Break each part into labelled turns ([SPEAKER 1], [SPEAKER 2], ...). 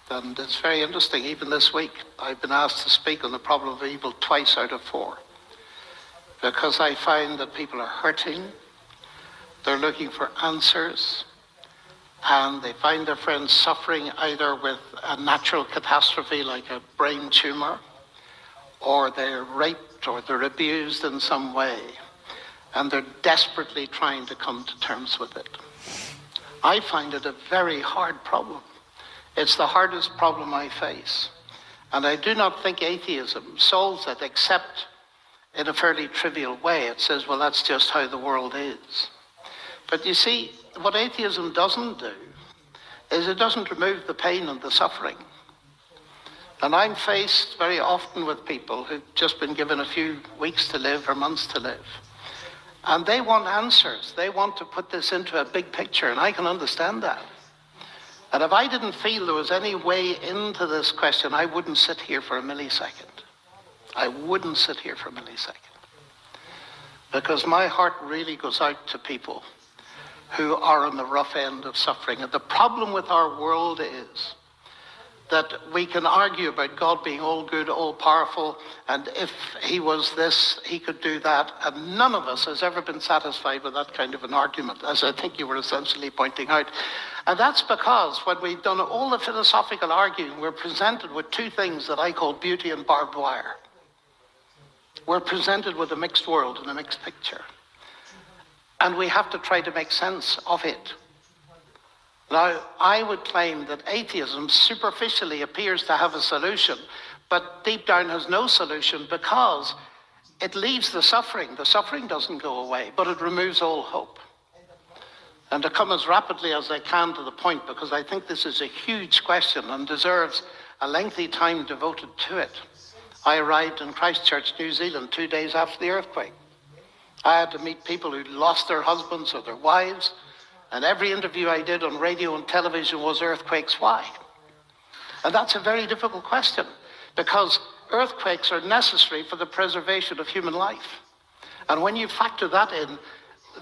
[SPEAKER 1] And it's very interesting, even this week, I've been asked to speak on the problem of evil twice out of 4. Because I find that people are hurting, they're looking for answers, and they find their friends suffering either with a natural catastrophe like a brain tumor, or they're raped, or they're abused in some way, and they're desperately trying to come to terms with it. I find it a very hard problem. It's the hardest problem I face. And I do not think atheism solves it, except in a fairly trivial way. It says, well, that's just how the world is. But you see, what atheism doesn't do is it doesn't remove the pain and the suffering. And I'm faced very often with people who've just been given a few weeks to live or months to live. And they want answers. They want to put this into a big picture, and I can understand that. And if I didn't feel there was any way into this question, I wouldn't sit here for a millisecond. I wouldn't sit here for a millisecond. Because my heart really goes out to people who are on the rough end of suffering. And the problem with our world is that we can argue about God being all good, all powerful, and if he was this, he could do that. And none of us has ever been satisfied with that kind of an argument, as I think you were essentially pointing out. And that's because when we've done all the philosophical arguing, we're presented with 2 things that I call beauty and barbed wire. We're presented with a mixed world and a mixed picture. And we have to try to make sense of it. Now, I would claim that atheism superficially appears to have a solution, but deep down has no solution, because it leaves the suffering. The suffering doesn't go away, but it removes all hope. And to come as rapidly as I can to the point, because I think this is a huge question and deserves a lengthy time devoted to it. I arrived in Christchurch, New Zealand, 2 days after the earthquake. I had to meet people who lost their husbands or their wives, and every interview I did on radio and television was earthquakes, why? And that's a very difficult question, because earthquakes are necessary for the preservation of human life. And when you factor that in,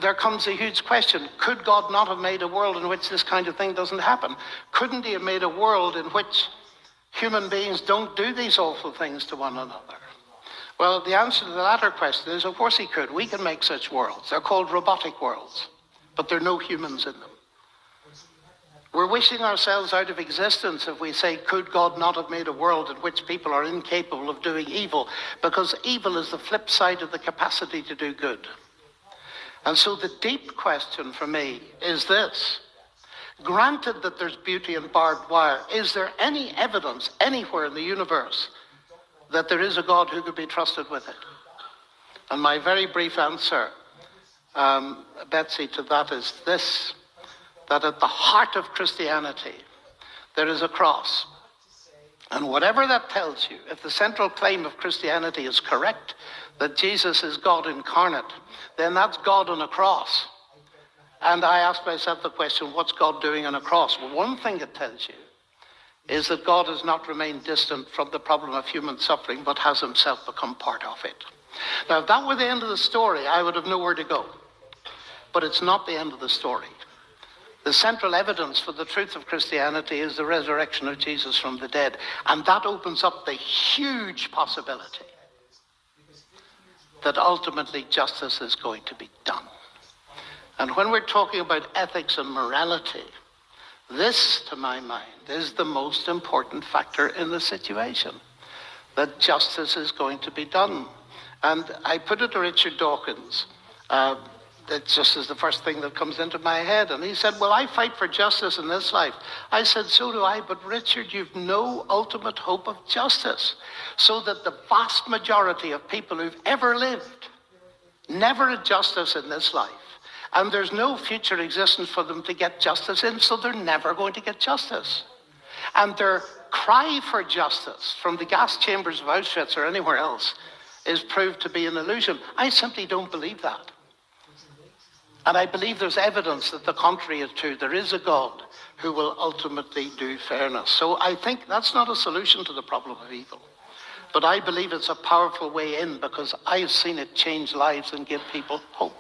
[SPEAKER 1] there comes a huge question. Could God not have made a world in which this kind of thing doesn't happen? Couldn't he have made a world in which human beings don't do these awful things to one another? Well, the answer to the latter question is, of course he could. We can make such worlds. They're called robotic worlds, but there are no humans in them. We're wishing ourselves out of existence if we say, could God not have made a world in which people are incapable of doing evil? Because evil is the flip side of the capacity to do good. And so the deep question for me is this. Granted that there's beauty and barbed wire, is there any evidence anywhere in the universe that there is a God who could be trusted with it? And my very brief answer, Betsy, to that is this, that at the heart of Christianity, there is a cross. And whatever that tells you, if the central claim of Christianity is correct, that Jesus is God incarnate, then that's God on a cross. And I ask myself the question, what's God doing on a cross? Well, one thing it tells you is that God has not remained distant from the problem of human suffering, but has himself become part of it. Now, if that were the end of the story, I would have nowhere to go. But it's not the end of the story. The central evidence for the truth of Christianity is the resurrection of Jesus from the dead. And that opens up the huge possibility that ultimately justice is going to be done. And when we're talking about ethics and morality, this, to my mind, is the most important factor in the situation, that justice is going to be done. And I put it to Richard Dawkins, that just is the first thing that comes into my head. And he said, well, I fight for justice in this life. I said, so do I, but Richard, you've no ultimate hope of justice. So that the vast majority of people who've ever lived never had justice in this life. And there's no future existence for them to get justice in, so they're never going to get justice. And their cry for justice from the gas chambers of Auschwitz or anywhere else is proved to be an illusion. I simply don't believe that. And I believe there's evidence that the contrary is true. There is a God who will ultimately do fairness. So I think that's not a solution to the problem of evil. But I believe it's a powerful way in, because I've seen it change lives and give people hope.